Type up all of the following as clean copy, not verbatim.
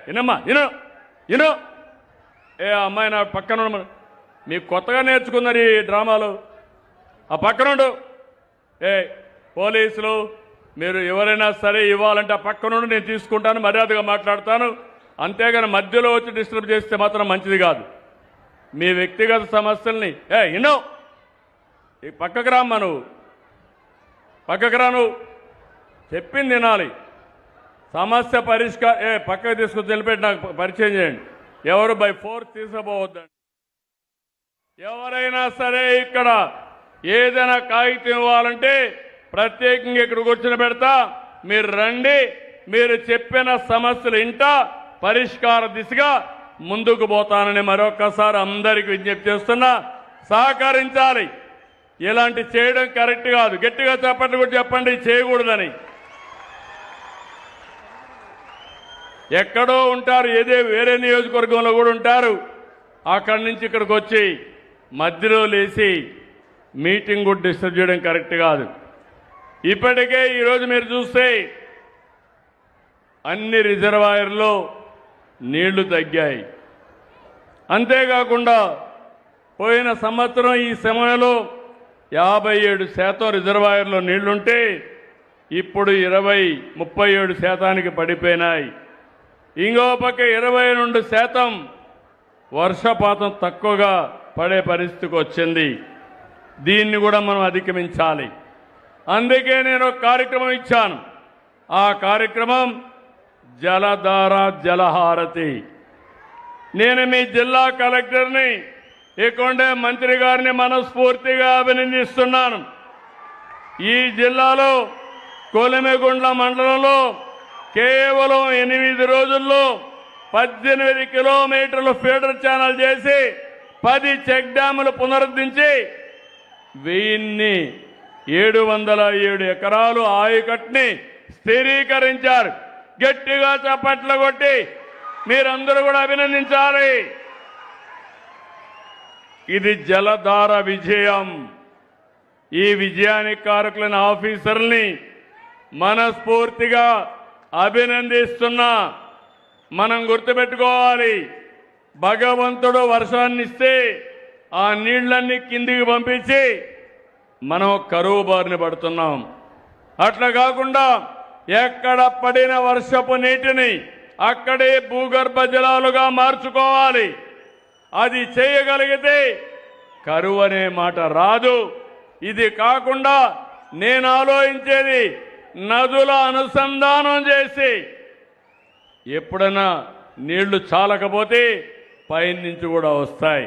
వినమ్మా విను అమ్మాయి నా పక్కన మీకు కొత్తగా నేర్చుకున్నారు ఈ డ్రామాలు. ఆ పక్కనుండు. పోలీసులు మీరు ఎవరైనా సరే ఇవ్వాలంటే ఆ పక్కనుండి నేను తీసుకుంటాను, మర్యాదగా మాట్లాడతాను. అంతేగాని మధ్యలో వచ్చి డిస్టర్బ్ చేస్తే మాత్రం మంచిది కాదు. మీ వ్యక్తిగత సమస్యల్ని వినో ఈ పక్కకు రామ్మా, నువ్వు పక్కకు రా, నువ్వు చెప్పింది వినాలి. సమస్య పక్కకు తీసుకుని తెలిపెట్టి నాకు పరిచయం చేయండి. ఎవరు బై ఫోర్స్ తీసుకుపోవద్దండి. ఎవరైనా సరే ఇక్కడ ఏదైనా కాగితం ఇవ్వాలంటే ప్రత్యేకంగా ఇక్కడ కూర్చుని పెడతా, మీరు రండి. మీరు చెప్పిన సమస్యలు ఇంటా పరిష్కార దిశగా ముందుకు పోతానని మరొకసారి అందరికీ విజ్ఞప్తి చేస్తున్నా. సహకరించాలి. ఇలాంటి చేయడం కరెక్ట్ కాదు. గట్టిగా చెప్పండి, కూడా చెప్పండి చేయకూడదని. ఎక్కడో ఉంటారు, వేరే నియోజకవర్గంలో కూడా ఉంటారు. అక్కడి నుంచి ఇక్కడికి వచ్చి మధ్యలో లేచి మీటింగ్ కూడా డిస్టర్బ్ చేయడం కరెక్ట్ కాదు. ఇప్పటికే ఈరోజు మీరు చూస్తే అన్ని రిజర్వాయర్లో నీళ్లు తగ్గాయి. అంతేకాకుండా పోయిన సంవత్సరం ఈ సమయంలో 57% రిజర్వాయర్లో నీళ్లుంటే ఇప్పుడు 37% పడిపోయినాయి. ఇంకో పక్క 22% వర్షపాతం తక్కువగా పడే పరిస్థితికి వచ్చింది. దీన్ని కూడా మనం అధిగమించాలి. అందుకే నేను ఒక కార్యక్రమం ఇచ్చాను. ఆ కార్యక్రమం జలధార జలహారతి. నేను మీ జిల్లా కలెక్టర్ని ఇక్కడే మంత్రి గారిని మనస్ఫూర్తిగా అభినందిస్తున్నాను. ఈ జిల్లాలో కొలిమిగుండ్ల మండలంలో కేవలం 8 రోజుల్లో 18 కిలోమీటర్లు ఫీడర్ ఛానల్ చేసి 10 చెక్ డ్యాములు పునరుద్ధరించి 1707 ఎకరాలు ఆయకట్టుని స్థిరీకరించారు. గట్టిగా చప్పట్లు కొట్టి మీరందరూ కూడా అభినందించాలి. ఇది జలధార విజయం. ఈ విజయానికి కారకులైన ఆఫీసర్ని మనస్ఫూర్తిగా అభినందిస్తున్నా. మనం గుర్తుపెట్టుకోవాలి, భగవంతుడు వర్షాన్ని ఇస్తే ఆ నీళ్లన్నీ కిందికి పంపించి మనం కరువు బారిన పడుతున్నాం. అట్లా కాకుండా ఎక్కడ పడిన వర్షపు నీటిని అక్కడే భూగర్భ జలాలుగా మార్చుకోవాలి. అది చేయగలిగితే కరువు అనే మాట రాదు. ఇది కాకుండా నేను ఆలోచించేది నదుల అనుసంధానం చేసి ఎప్పుడైనా నీళ్లు చాలకపోతే పైనుంచి కూడా వస్తాయి.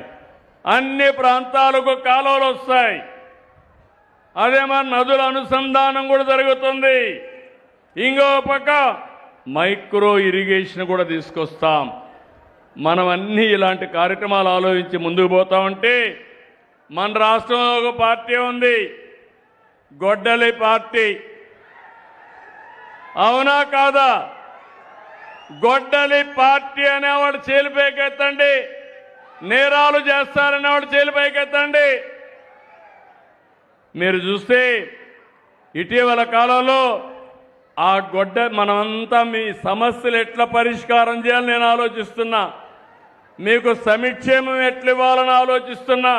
అన్ని ప్రాంతాలకు కాలువలు వస్తాయి. అదే మన నదుల అనుసంధానం కూడా జరుగుతుంది. ఇంకో పక్క మైక్రో ఇరిగేషన్ కూడా తీసుకొస్తాం. మనం అన్ని ఇలాంటి కార్యక్రమాలు ఆలోచించి ముందుకు పోతామంటే మన రాష్ట్రంలో ఒక పార్టీ ఉంది, గొడ్డలి పార్టీ. అవునా కాదా? గొడ్డలి పార్టీ అనేవాడు చేలిపైకెత్తండి. నేరాలు చేస్తారనేవాడు చేలిపైకెత్తండి. మీరు చూస్తే ఇటీవల కాలంలో ఆ మనమంతా మీ సమస్యలు ఎట్లా పరిష్కారం చేయాలని నేను ఆలోచిస్తున్నా. మీకు సంక్షేమం ఎట్లా ఇవ్వాలని ఆలోచిస్తున్నా.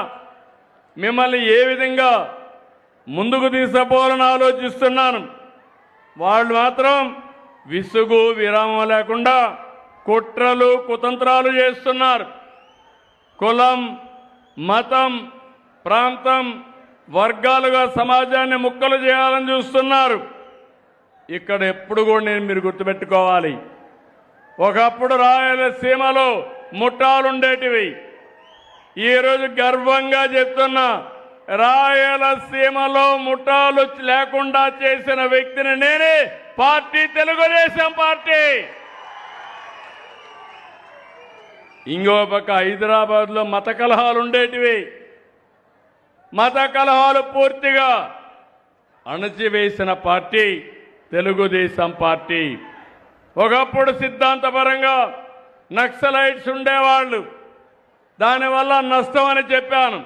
మిమ్మల్ని ఏ విధంగా ముందుకు తీసుకుపోవాలని ఆలోచిస్తున్నాను. వాళ్ళు మాత్రం విసుగు విరామం లేకుండా కుట్రలు కుతంత్రాలు చేస్తున్నారు. కులం, మతం, ప్రాంతం, వర్గాలుగా సమాజాన్ని ముక్కలు చేయాలని చూస్తున్నారు. ఇక్కడ ఎప్పుడు కూడా మీరు గుర్తుపెట్టుకోవాలి, ఒకప్పుడు రాయలసీమలో ముఠాలుండేటివి. ఈరోజు గర్వంగా చెప్తున్నా, రాయలసీమలో ముఠాలు లేకుండా చేసిన వ్యక్తిని నేనే. Party Telugu Desam party. ఇంకో పక్క హైదరాబాద్లో మత కలహాలు ఉండేటివి. మత కలహాలు పూర్తిగా అణచివేసిన పార్టీ తెలుగుదేశం పార్టీ. ఒకప్పుడు సిద్ధాంతపరంగా నక్సలైట్స్ ఉండేవాళ్ళు, దానివల్ల నష్టం అని చెప్పాను.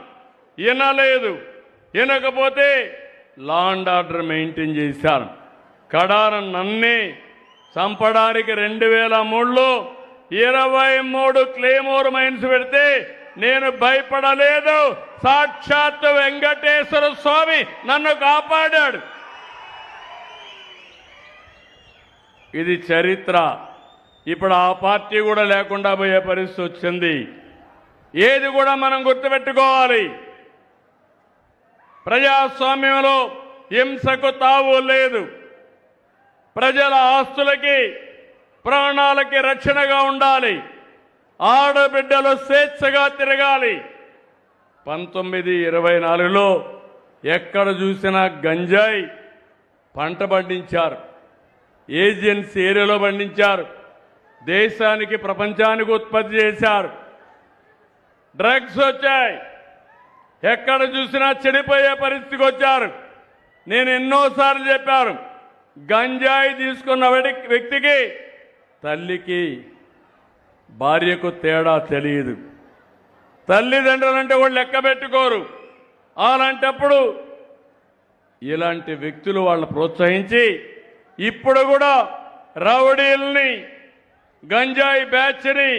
వినలేదు. వినకపోతే లా అండ్ ఆర్డర్ మెయింటైన్ చేశారు. కడాన నన్నే చంపడానికి 2003లో 23 క్లేమోర్ మైన్స్ పెడితే నేను భయపడలేదు. సాక్షాత్ వెంకటేశ్వర స్వామి నన్ను కాపాడాడు. ఇది చరిత్ర. ఇప్పుడు ఆ పార్టీ కూడా లేకుండా పోయే పరిస్థితి వచ్చింది. ఏది కూడా మనం గుర్తుపెట్టుకోవాలి. ప్రజాస్వామ్యంలో హింసకు తావు లేదు. ప్రజల ఆస్తులకి ప్రాణాలకి రక్షణగా ఉండాలి. ఆడబిడ్డలు స్వేచ్ఛగా తిరగాలి. 1924లో ఎక్కడ చూసినా గంజాయి పంట పండించారు. ఏజెన్సీ ఏరియాలో పండించారు. దేశానికి ప్రపంచానికి ఉత్పత్తి చేశారు. డ్రగ్స్ వచ్చాయి. ఎక్కడ చూసినా చెడిపోయే పరిస్థితికి వచ్చారు. నేను ఎన్నోసార్లు చెప్పాను, గంజాయి తీసుకున్న వ్యక్తికి తల్లికి భార్యకు తేడా తెలియదు. తల్లిదండ్రులంటే వాళ్ళు లెక్క పెట్టుకోరు. అలాంటప్పుడు ఇలాంటి వ్యక్తులు వాళ్ళని ప్రోత్సహించి ఇప్పుడు కూడా రౌడీల్ని, గంజాయి బ్యాచ్ని,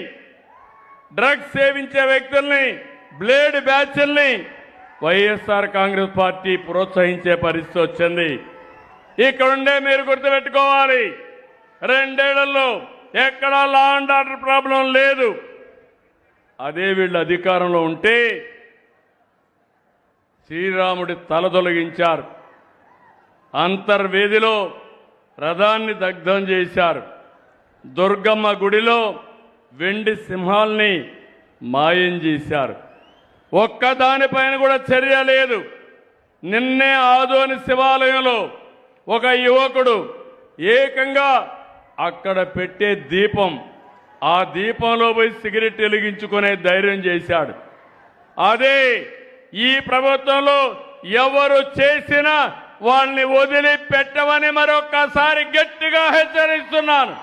డ్రగ్స్ సేవించే వ్యక్తుల్ని, బ్లేడ్ బ్యాచ్ల్ని వైఎస్ఆర్ కాంగ్రెస్ పార్టీ ప్రోత్సహించే పరిస్థితి వచ్చింది. ఇక్కడుండే మీరు గుర్తుపెట్టుకోవాలి, 2 ఏళ్లలో ఎక్కడా లా అండ్ ఆర్డర్ ప్రాబ్లం లేదు. అదే వీళ్ళు అధికారంలో ఉంటే శ్రీరాముడి తల తొలగించారు. అంతర్వేదిలో రథాన్ని దగ్ధం చేశారు. దుర్గమ్మ గుడిలో వెండి సింహాల్ని మాయం చేశారు. ఒక్కదానిపైన కూడా చర్య లేదు. నిన్నే ఆదోని శివాలయంలో ఒక యువకుడు ఏకంగా అక్కడ పెట్టే దీపం, ఆ దీపంలో పోయి సిగరెట్ వెలిగించుకునే ధైర్యం చేశాడు. అదే ఈ ప్రభుత్వంలో ఎవరు చేసినా వాళ్ళని వదిలిపెట్టమని మరొక్కసారి గట్టిగా హెచ్చరిస్తున్నాను.